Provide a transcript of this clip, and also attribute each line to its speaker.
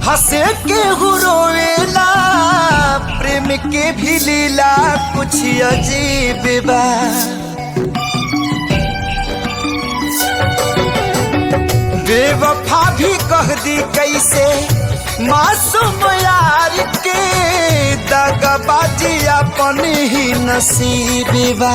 Speaker 1: हंसे केहू रोवेला, प्रेम के भी लीला कुछ अजीब बा। बेवफा भी कह दी कैसे मासूम यार के, दगाबाजी अपन ही नसीब बा।